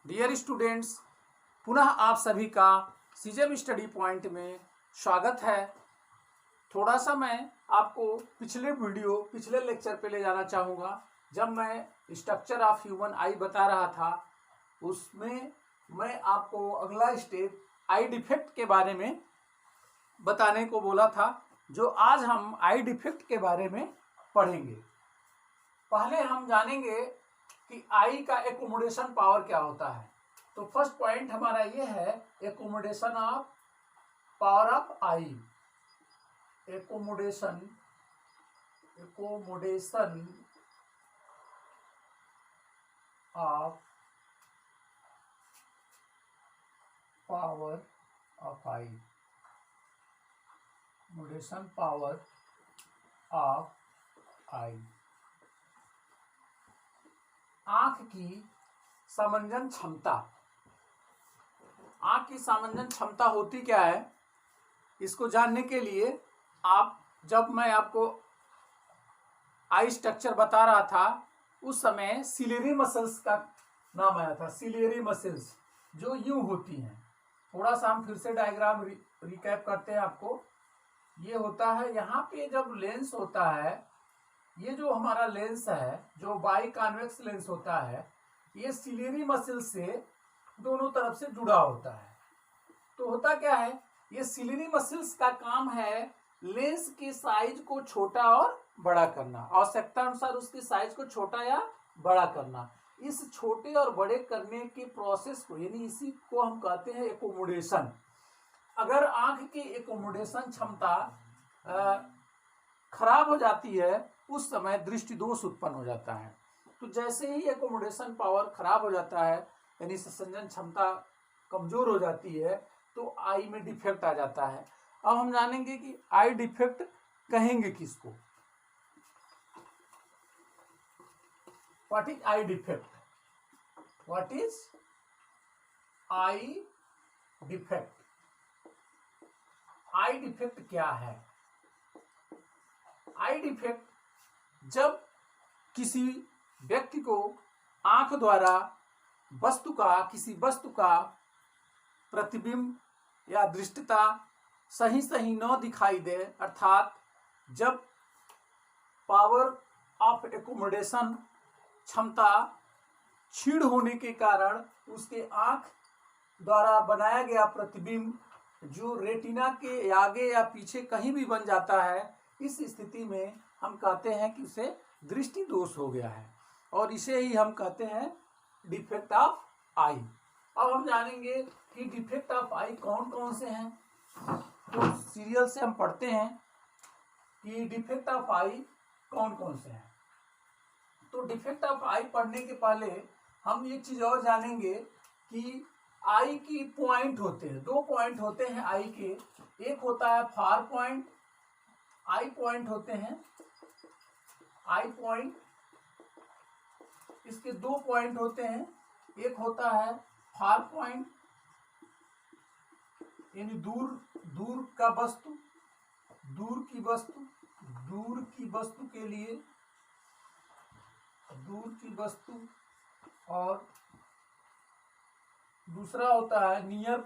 Dear students, पुनः आप सभी का सीजेम स्टडी पॉइंट में स्वागत है। थोड़ा सा मैं आपको पिछले लेक्चर पे ले जाना चाहूँगा। जब मैं स्ट्रक्चर ऑफ ह्यूमन आई बता रहा था, उसमें मैं आपको अगला स्टेप आई डिफेक्ट के बारे में बताने को बोला था, जो आज हम आई डिफेक्ट के बारे में पढ़ेंगे। पहले हम जानेंगे कि आई का एकोमोडेशन पावर क्या होता है। तो फर्स्ट पॉइंट हमारा ये है accommodation of power of eye. Accommodation of power of eye. Accommodation power of eye. आंख की समंजन क्षमता। आंख की समंजन क्षमता होती क्या है, इसको जानने के लिए जब मैं आपको आई स्ट्रक्चर बता रहा था, उस समय सिलेरी मसल्स का नाम आया था। सिलेरी मसल्स जो यूं होती हैं। थोड़ा सा हम फिर से डायग्राम रिकैप करते हैं आपको। ये होता है, यहाँ पे जब लेंस होता है, ये जो हमारा लेंस है, जो बाई कॉन्वेक्स लेंस होता है, ये सिलेरी मसल से दोनों तरफ से जुड़ा होता है। तो होता क्या है, ये सिलेरी मसल्स का काम है लेंस की साइज को छोटा और बड़ा करना, आवश्यकता अनुसार उसकी साइज को छोटा या बड़ा करना। इस छोटे और बड़े करने की प्रोसेस को, यानी इसी को हम कहते हैं एकोमोडेशन। अगर आंख की एकोमोडेशन क्षमता खराब हो जाती है, उस समय दृष्टि दोष उत्पन्न हो जाता है। तो जैसे ही एकोमोडेशन पावर खराब हो जाता है, यानी संसंजन क्षमता कमजोर हो जाती है, तो आई में डिफेक्ट आ जाता है। अब हम जानेंगे कि आई डिफेक्ट कहेंगे किसको। What is I defect? What is I defect? I defect क्या है? आई डिफेक्ट जब किसी व्यक्ति को आंख द्वारा किसी वस्तु का प्रतिबिंब या दृष्टता सही न दिखाई दे, अर्थात जब पावर ऑफ एकोमोडेशन क्षमता क्षीण होने के कारण उसके आंख द्वारा बनाया गया प्रतिबिंब जो रेटिना के आगे या पीछे कहीं भी बन जाता है, इस स्थिति में हम कहते हैं कि उसे दृष्टि दोष हो गया है, और इसे ही हम कहते हैं डिफेक्ट ऑफ आई। अब हम जानेंगे कि डिफेक्ट ऑफ आई कौन कौन से हैं। तो सीरियल से हम पढ़ते हैं कि डिफेक्ट ऑफ आई कौन कौन से हैं। तो डिफेक्ट ऑफ आई पढ़ने के पहले हम एक चीज और जानेंगे कि आई की पॉइंट होते हैं, 2 पॉइंट होते हैं आई के। एक होता है फार पॉइंट, आई पॉइंट होते हैं, आई पॉइंट। इसके 2 पॉइंट होते हैं। एक होता है फार पॉइंट, यानी दूर का वस्तु, दूर की वस्तु के लिए, दूर की वस्तु। और दूसरा होता है नियर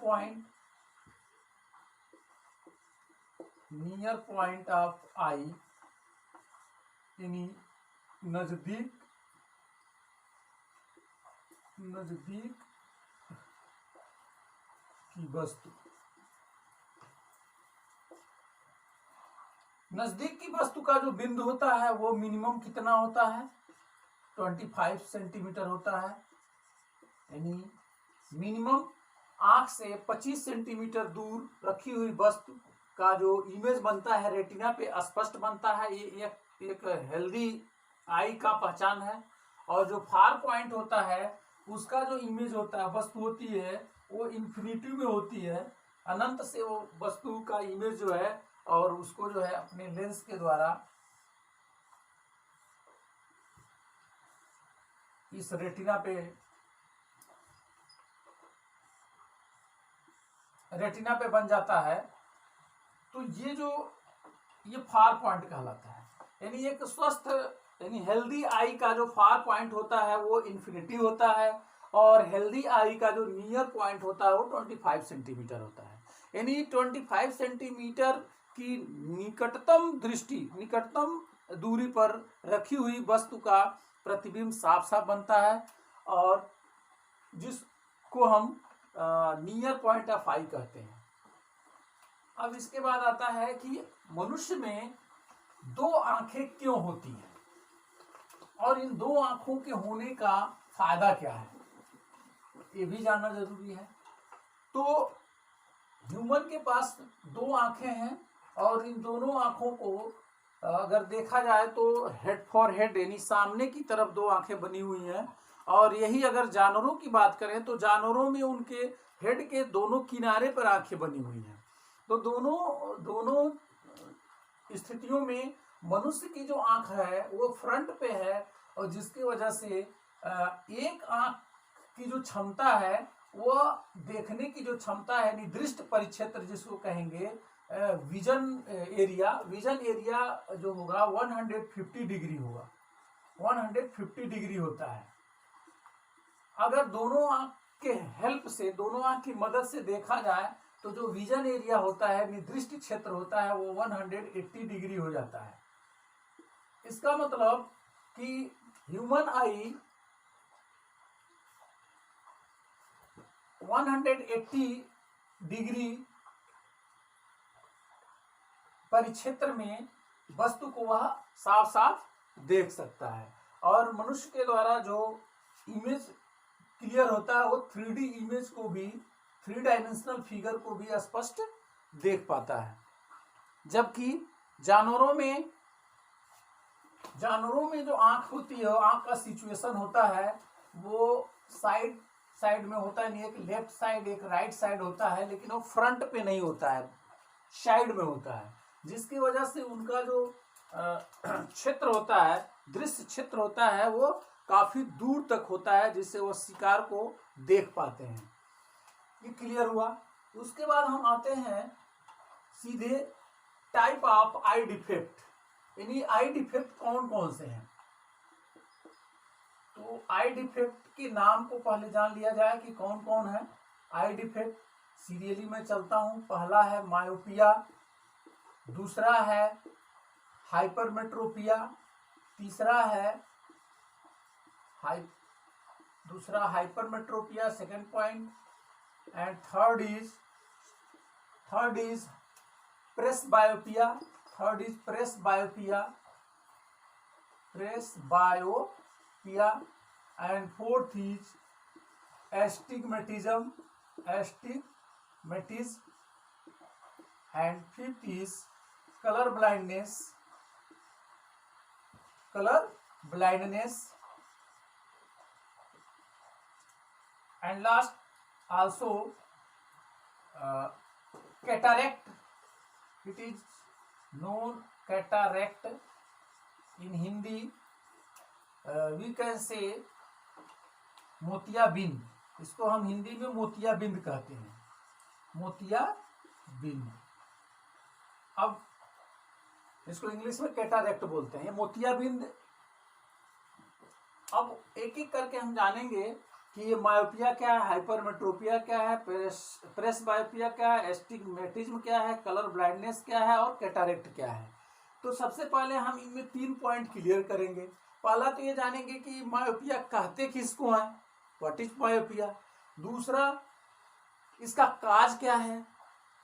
पॉइंट ऑफ आई, यानी नजदीक की वस्तु। नजदीक की वस्तु का जो बिंदु होता है वो मिनिमम कितना होता है? 25 सेंटीमीटर होता है। यानी मिनिमम आंख से 25 सेंटीमीटर दूर रखी हुई वस्तु का जो इमेज बनता है, रेटिना पे स्पष्ट बनता है। ये एक हेल्दी आई का पहचान है। और जो फार पॉइंट होता है, उसका जो इमेज होता है, वस्तु होती है, वो इन्फिनिटी में होती है, अनंत से वो वस्तु का इमेज जो है, और उसको जो है अपने लेंस के द्वारा इस रेटिना पे बन जाता है। तो ये फार पॉइंट कहलाता है। यानी एक स्वस्थ, यानी हेल्दी आई का जो फार पॉइंट होता है वो इन्फिनिटी होता है, और हेल्दी आई का जो नियर पॉइंट होता है वो 25 सेंटीमीटर होता है। यानी 25 सेंटीमीटर की निकटतम दूरी पर रखी हुई वस्तु का प्रतिबिंब साफ साफ बनता है, और जिसको हम नियर पॉइंट ऑफ आई कहते हैं। अब इसके बाद आता है कि मनुष्य में दो आंखें क्यों होती हैं और इन दो आंखों के होने का फायदा क्या है, ये भी जानना जरूरी है। तो ह्यूमन के पास दो आंखें हैं और इन दोनों आंखों को अगर देखा जाए तो हेड फॉर हेड यानी सामने की तरफ दो आंखें बनी हुई हैं, और यही अगर जानवरों की बात करें तो जानवरों में उनके हेड के दोनों किनारे पर आंखें बनी हुई हैं। तो दोनों स्थितियों में मनुष्य की जो आंख है वो फ्रंट पे है, और जिसकी वजह से एक आंख की जो क्षमता है वो देखने की जो क्षमता है यानी दृष्टि परिक्षेत्र जिसको कहेंगे, विजन एरिया जो होगा 150 डिग्री होगा, 150 डिग्री होता है। अगर दोनों आंख के हेल्प से, दोनों आंख की मदद से देखा जाए तो जो विजन एरिया होता है यानी दृष्टि क्षेत्र होता है वो 180 डिग्री हो जाता है। इसका मतलब कि ह्यूमन आई 180 डिग्री परिक्षेत्र में वस्तु को वह साफ साफ देख सकता है, और मनुष्य के द्वारा जो इमेज क्लियर होता है वो 3D इमेज को भी, 3 डायमेंशनल फिगर को भी स्पष्ट देख पाता है। जबकि जानवरों में जो आंख होती है, आंख का सिचुएशन होता है वो साइड में होता है, एक लेफ्ट साइड एक राइट साइड होता है, लेकिन वो फ्रंट पे नहीं होता है, साइड में होता है, जिसकी वजह से उनका जो क्षेत्र होता है, दृश्य क्षेत्र होता है, वो काफी दूर तक होता है, जिससे वो शिकार को देख पाते हैं। ये क्लियर हुआ। उसके बाद हम आते हैं सीधे टाइप ऑफ आई डिफेक्ट, यानी आई डिफेक्ट कौन कौन से हैं। तो आई डिफेक्ट के नाम को पहले जान लिया जाए कि कौन कौन है आई डिफेक्ट। सीरियली में चलता हूं। पहला है मायोपिया, दूसरा है हाइपरमेट्रोपिया, तीसरा है hypermetropia second point, and third is presbyopia, and fourth is astigmatism, and fifth is color blindness, and last also cataract. It is known cataract in Hindi. We can say मोतियाबिंद, इसको हम हिंदी में मोतियाबिंद कहते हैं, मोतियाबिंद। अब इसको इंग्लिश में कैटारेक्ट बोलते हैं, मोतियाबिंद। अब एक एक करके हम जानेंगे कि ये मायोपिया क्या है, हाइपरमेट्रोपिया क्या है, प्रेसबायोपिया क्या है, एस्टिग्मेटिज्म क्या है, कलर ब्लाइंडनेस क्या है और कैटारेक्ट क्या है। तो सबसे पहले हम इनमें 3 पॉइंट क्लियर करेंगे। पहला तो ये जानेंगे कि मायोपिया कहते किसको है, व्हाट इज मायोपिया। दूसरा, इसका काज क्या है,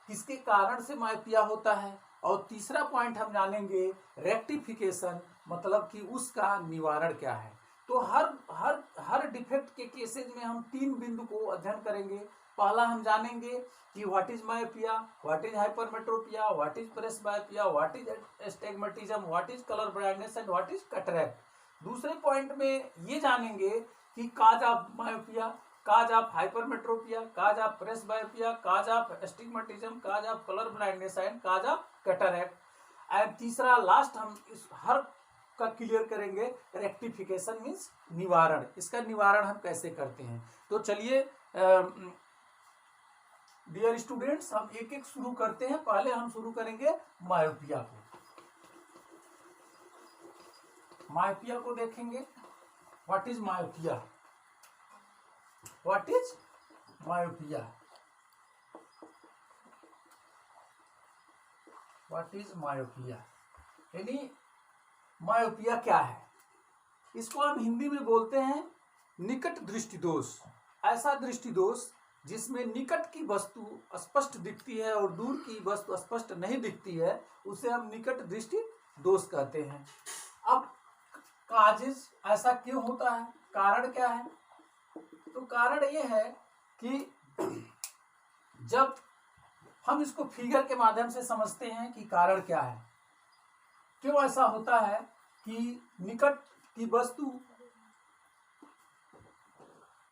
किसके कारण से मायोपिया होता है। और तीसरा पॉइंट हम जानेंगे रेक्टिफिकेशन, मतलब कि उसका निवारण क्या है। तो हर डिफेक्ट के केसेज में हम 3 बिंदु को अध्ययन करेंगे। पहला हम जानेंगे कि what is myopia, what is hypermetropia, what is presbyopia, what is astigmatism, what is colour blindness and what is cataract. दूसरे पॉइंट में ये जानेंगे कि cause of myopia, cause of hypermetropia, cause of presbyopia, cause of astigmatism, cause of colour blindness and cause of cataract. And तीसरा last हम इस हर का clear करेंगे रेक्टिफिकेशन मीन्स निवारण। इसका निवारण हम कैसे करते हैं। तो चलिए डियर स्टूडेंट्स, हम एक एक शुरू करते हैं। पहले हम शुरू करेंगे मायोपिया को। मायोपिया को देखेंगे, what is myopia. What is myopia? What is myopia? यानी मायोपिया क्या है? इसको हम हिंदी में बोलते हैं निकट दृष्टि दोष। ऐसा दृष्टि दोष जिसमें निकट की वस्तु स्पष्ट दिखती है और दूर की वस्तु स्पष्ट नहीं दिखती है, उसे हम निकट दृष्टि दोष कहते हैं। अब काजेज ऐसा क्यों होता है, कारण क्या है? तो कारण ये है कि जब हम इसको फिगर के माध्यम से समझते हैं कि कारण क्या है, क्यों ऐसा होता है कि निकट की वस्तु,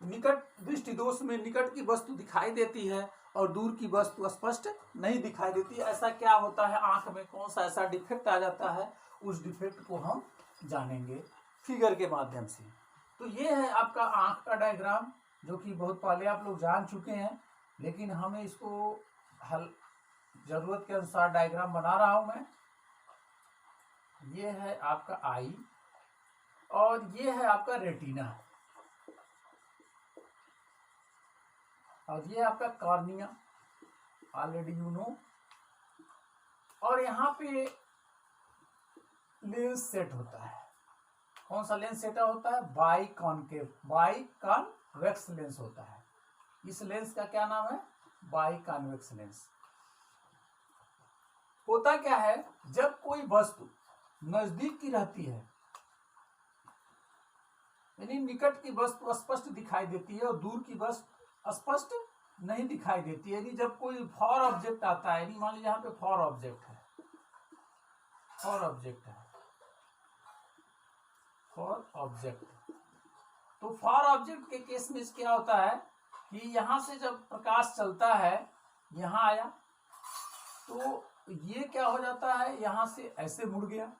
निकट दृष्टि दोष में निकट की वस्तु दिखाई देती है और दूर की वस्तु स्पष्ट नहीं दिखाई देती। ऐसा क्या होता है, आंख में कौन सा ऐसा डिफेक्ट आ जाता है, उस डिफेक्ट को हम जानेंगे फिगर के माध्यम से। तो ये है आपका आंख का डायग्राम, जो कि बहुत पहले आप लोग जान चुके हैं, लेकिन हमें इसको हल जरूरत के अनुसार डायग्राम बना रहा हूं मैं। ये है आपका आई और ये है आपका रेटिना और ये आपका कॉर्निया, ऑलरेडी यू नो। और यहाँ पे लेंस सेट होता है। कौन सा लेंस सेट होता है? बाई कॉन्वेक्स लेंस होता है। इस लेंस का क्या नाम है? By convex lens. होता क्या है, जब कोई वस्तु नजदीक की रहती है, यानी निकट की वस्तु स्पष्ट दिखाई देती है और दूर की वस्तु स्पष्ट नहीं दिखाई देती है। यानी जब कोई फॉर ऑब्जेक्ट आता है, यानी मान लीजिए यहाँ पे फॉर ऑब्जेक्ट है, फॉर ऑब्जेक्ट है, फॉर ऑब्जेक्ट, तो फॉर ऑब्जेक्ट के केस में क्या होता है कि यहां से जब प्रकाश चलता है, यहां आया, तो ये क्या हो जाता है, यहां से ऐसे मुड़ गया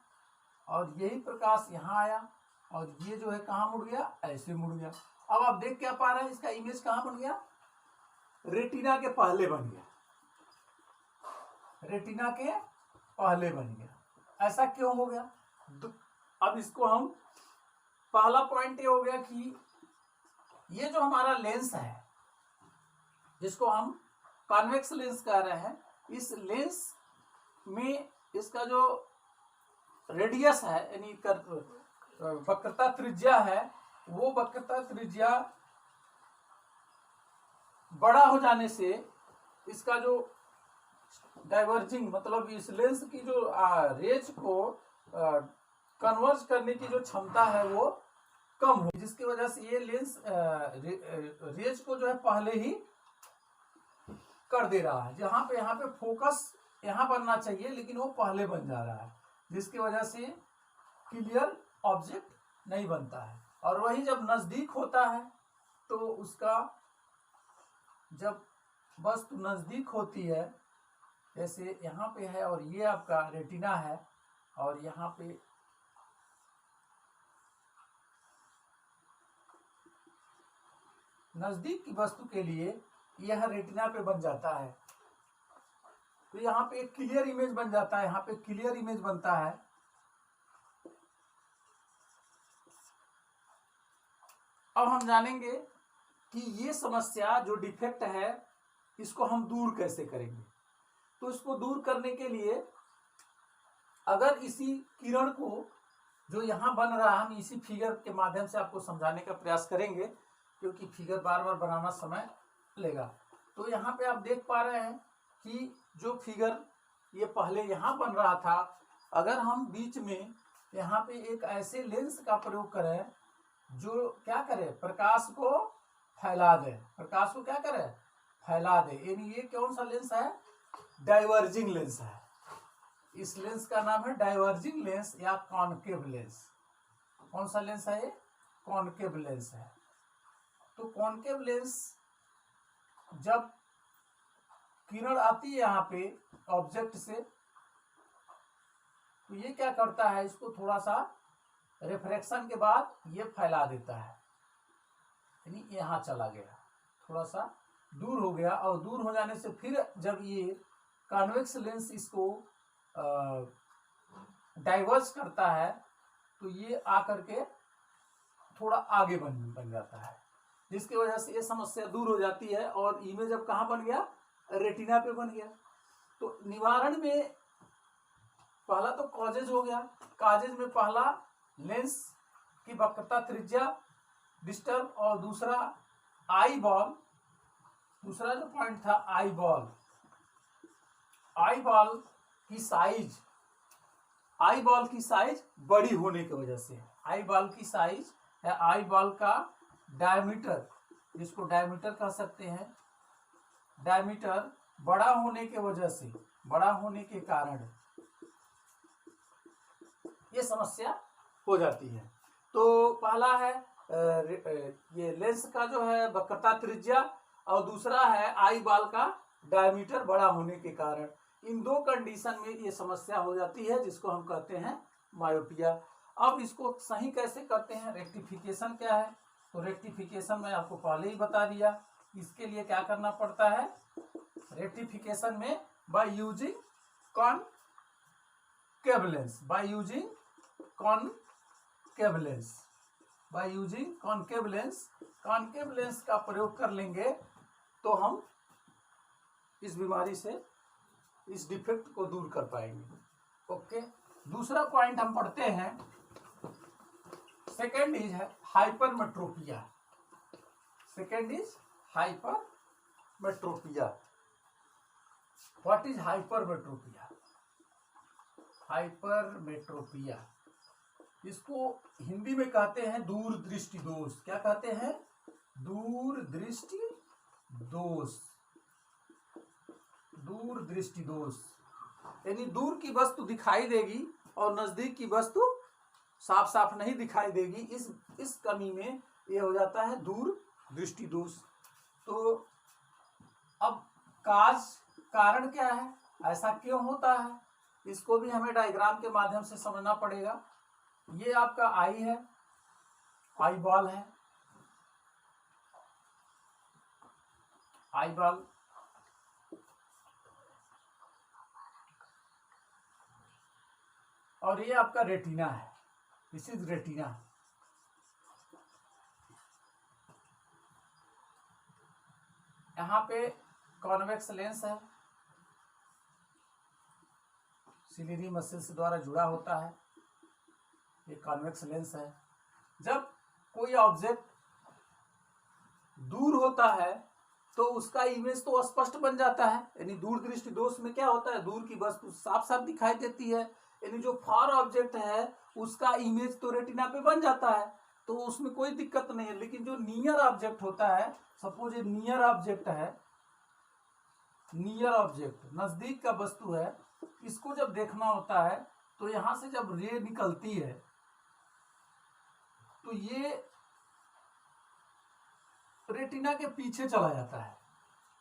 और यही प्रकाश यहां आया और ये जो है कहां मुड़ गया, ऐसे मुड़ गया। अब आप देख क्या पा रहे हैं, इसका इमेज कहां बन गया? रेटिना के पहले बन गया, रेटिना के पहले बन गया। ऐसा क्यों हो गया? अब इसको हम, पहला पॉइंट ये हो गया कि ये जो हमारा लेंस है, जिसको हम कॉन्वेक्स लेंस कह रहे हैं, इस लेंस में इसका जो रेडियस है, यानी वक्रता त्रिज्या है, वो वक्रता त्रिज्या बड़ा हो जाने से इसका जो डाइवर्जिंग, मतलब इस लेंस की जो रेज को कन्वर्ज करने की जो क्षमता है वो कम हो, जिसकी वजह से ये लेंस रेज को जो है पहले ही कर दे रहा है। जहां पे यहाँ पे फोकस यहाँ बनना चाहिए, लेकिन वो पहले बन जा रहा है, जिसकी वजह से क्लियर ऑब्जेक्ट नहीं बनता है। और वही जब नजदीक होता है, तो उसका जब वस्तु नजदीक होती है, जैसे यहाँ पे है और ये आपका रेटिना है और यहाँ पे नजदीक की वस्तु के लिए यह रेटिना पे बन जाता है, तो यहाँ पे एक क्लियर इमेज बन जाता है, यहाँ पे क्लियर इमेज बनता है। अब हम जानेंगे कि ये समस्या जो डिफेक्ट है, इसको हम दूर कैसे करेंगे। तो इसको दूर करने के लिए अगर इसी किरण को जो यहाँ बन रहा है, हम इसी फिगर के माध्यम से आपको समझाने का प्रयास करेंगे, क्योंकि फिगर बार बार बनाना समय लेगा। तो यहाँ पे आप देख पा रहे हैं कि जो फिगर ये पहले यहाँ बन रहा था, अगर हम बीच में यहाँ पे एक ऐसे लेंस का प्रयोग करें जो क्या करे, प्रकाश को फैला दे, प्रकाश को क्या करे, फैला दे, यानी ये कौन सा लेंस है, डाइवर्जिंग लेंस है। इस लेंस का नाम है डाइवर्जिंग लेंस या कॉनकेव लेंस। कौन सा लेंस है ये, कॉनकेव लेंस है। तो कॉनकेव लेंस जब किरण आती है यहाँ पे ऑब्जेक्ट से, तो ये क्या करता है, इसको थोड़ा सा रिफ्रैक्शन के बाद ये फैला देता है, यानी यहाँ चला गया, थोड़ा सा दूर हो गया, और दूर हो जाने से फिर जब ये कॉन्वेक्स लेंस इसको डाइवर्ज करता है, तो ये आकर के थोड़ा आगे बन जाता है, जिसकी वजह से ये समस्या दूर हो जाती है और इमेज अब कहाँ बन गया, रेटिना पे बन गया। तो निवारण में पहला तो कॉजेज हो गया। कॉजेज में पहला लेंस की वक्रता त्रिज्या डिस्टर्ब, और दूसरा आई बॉल, दूसरा जो पॉइंट था आई बॉल, आई बॉल की साइज, आई बॉल की साइज बड़ी होने की वजह से, आई बॉल की साइज है आई बॉल का डायमीटर, जिसको डायमीटर कह सकते हैं, डायमीटर बड़ा होने के वजह से, बड़ा होने के कारण ये समस्या हो जाती है। तो पहला है ये लेंस का जो है वक्रता त्रिज्या, और दूसरा है आई बॉल का डायमीटर बड़ा होने के कारण। इन दो कंडीशन में ये समस्या हो जाती है, जिसको हम कहते हैं मायोपिया। अब इसको सही कैसे करते हैं, रेक्टिफिकेशन क्या है, तो रेक्टिफिकेशन मैं आपको पहले ही बता दिया। इसके लिए क्या करना पड़ता है, रेक्टिफिकेशन में by using concave lens, by using concave lens, by using concave lens, concave lens का प्रयोग कर लेंगे तो हम इस बीमारी से, इस डिफेक्ट को दूर कर पाएंगे। ओके, दूसरा पॉइंट हम पढ़ते हैं, सेकेंड इज है hypermetropia. Second is hypermetropia. What is hypermetropia? Hypermetropia इसको हिंदी में कहते हैं दूरदृष्टि दोष। क्या कहते हैं? दूरदृष्टि दोष। दूरदृष्टि दोष यानी दूर की वस्तु दिखाई देगी और नजदीक की वस्तु साफ साफ नहीं दिखाई देगी। इस कमी में ये हो जाता है दूरदृष्टि दोष। तो अब कारण क्या है, ऐसा क्यों होता है, इसको भी हमें डायग्राम के माध्यम से समझना पड़ेगा। ये आपका आई है, आई बॉल है, आई बॉल, और ये आपका रेटिना है, दिस इज रेटिना। यहाँ पे कॉन्वेक्स लेंस है, सिलियरी मसल्स द्वारा जुड़ा होता है, ये कॉन्वेक्स लेंस है। जब कोई ऑब्जेक्ट दूर होता है तो उसका इमेज तो स्पष्ट बन जाता है, यानी दूरदृष्टि दोष में क्या होता है, दूर की वस्तु साफ साफ दिखाई देती है, यानी जो फार ऑब्जेक्ट है उसका इमेज तो रेटिना पे बन जाता है, तो उसमें कोई दिक्कत नहीं है। लेकिन जो नियर ऑब्जेक्ट होता है, सपोज ये नियर ऑब्जेक्ट है, नियर ऑब्जेक्ट नजदीक का वस्तु है, इसको जब देखना होता है तो यहां से जब रे निकलती है तो ये रेटिना के पीछे चला जाता है,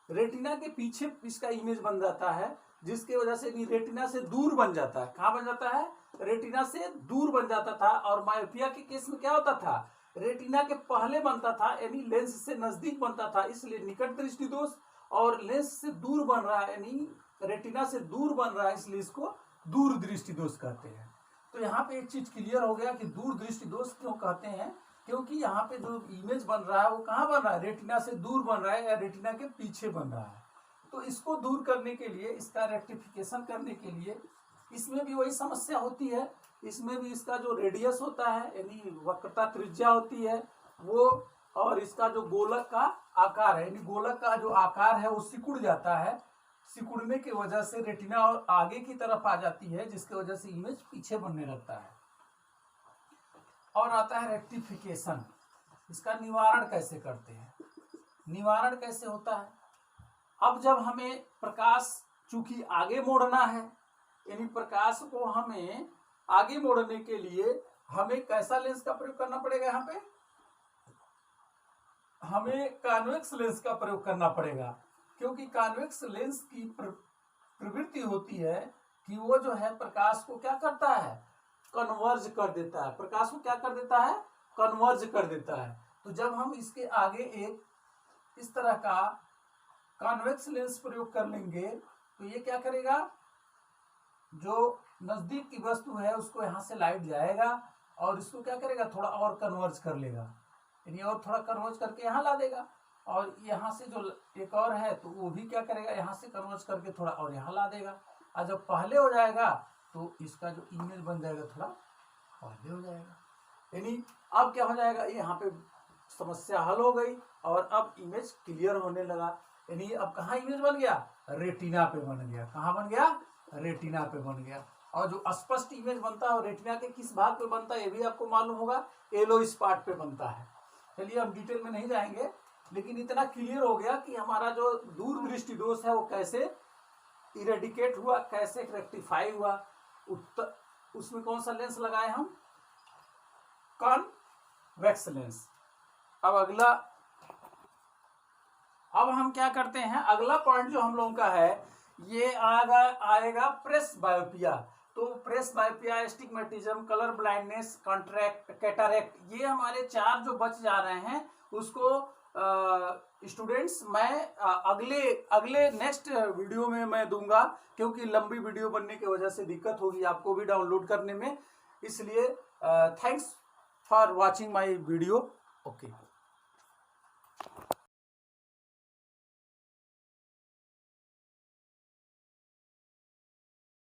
रेटिना के पीछे इसका इमेज बन जाता है, जिसके वजह से रेटिना से दूर बन जाता है। कहां बन जाता है? रेटिना से दूर बन जाता था। और मायोपिया के केस में क्या होता था, रेटिना के पहले बनता था, यानी लेंस से नजदीक बनता था, इसलिए निकट दृष्टि दोष, और लेंस से दूर बन रहा है यानी रेटिना से दूर बन रहा है, इसलिए इसको दूरदृष्टि दोष कहते हैं। तो यहाँ पे एक चीज क्लियर हो गया कि दूरदृष्टि दोष क्यों कहते हैं, क्योंकि यहाँ पे जो इमेज बन रहा है वो कहाँ बन रहा है, रेटिना से दूर बन रहा है या रेटिना के पीछे बन रहा है। तो इसको दूर करने के लिए, इसका रेक्टिफिकेशन करने के लिए, इसमें भी वही समस्या होती है, इसमें भी इसका जो रेडियस होता है यानी वक्रता त्रिज्या होती है वो, और इसका जो गोलक का आकार है यानी गोलक का जो आकार है वो सिकुड़ जाता है, सिकुड़ने की वजह से रेटिना और आगे की तरफ आ जाती है, जिसकी वजह से इमेज पीछे बनने लगता है। और आता है रेक्टिफिकेशन, इसका निवारण कैसे करते हैं, निवारण कैसे होता है। अब जब हमें प्रकाश चूंकि आगे मोड़ना है, यानी प्रकाश को हमें आगे मोड़ने के लिए हमें कैसा लेंस का प्रयोग करना पड़ेगा, यहाँ पे हमें कॉन्वेक्स लेंस का प्रयोग करना पड़ेगा, क्योंकि कॉन्वेक्स लेंस की प्रवृत्ति होती है कि वो जो है प्रकाश को क्या करता है, कन्वर्ज कर देता है, प्रकाश को क्या कर देता है, कन्वर्ज कर देता है। तो जब हम इसके आगे एक इस तरह का कॉन्वेक्स लेंस प्रयोग कर लेंगे तो ये क्या करेगा, जो नजदीक की वस्तु है उसको यहाँ से लाइट जाएगा और इसको क्या करेगा, थोड़ा और कन्वर्ज कर लेगा, यानी और थोड़ा कन्वर्ज करके यहाँ ला देगा, और यहाँ से जो एक और है तो वो भी क्या करेगा, यहाँ से कन्वर्ज करके थोड़ा और यहाँ ला देगा। और जब पहले हो जाएगा तो इसका जो इमेज बन जाएगा थोड़ा पहले हो जाएगा। यानी अब क्या हो जाएगा, यहाँ पे समस्या हल हो गई और अब इमेज क्लियर होने लगा। यानी अब कहाँ इमेज बन गया, रेटिना पे बन गया। कहाँ बन गया, रेटिना पे बन गया। और जो स्पष्ट इमेज बनता है रेटिना के किस भाग पे बनता है ये भी आपको मालूम होगा, एलोइस पार्ट पे बनता है। चलिए हम डिटेल में नहीं जाएंगे, लेकिन इतना क्लियर हो गया कि हमारा जो दूर दृष्टि दोष है वो कैसे इरेडिकेट हुआ, कैसे रेक्टिफाई हुआ। उसमें कौन सा लेंस लगाए हम, कॉन्वेक्स लेंस। अब हम क्या करते हैं, अगला पॉइंट जो हम लोगों का है ये आएगा प्रेस बायोपिया। तो presbyopia, astigmatism, colour blindness, contract, cataract, ये हमारे 4 जो बच जा रहे हैं उसको स्टूडेंट्स मैं अगले नेक्स्ट वीडियो में मैं दूंगा, क्योंकि लंबी वीडियो बनने की वजह से दिक्कत होगी आपको भी डाउनलोड करने में। इसलिए thanks for watching my video. Okay.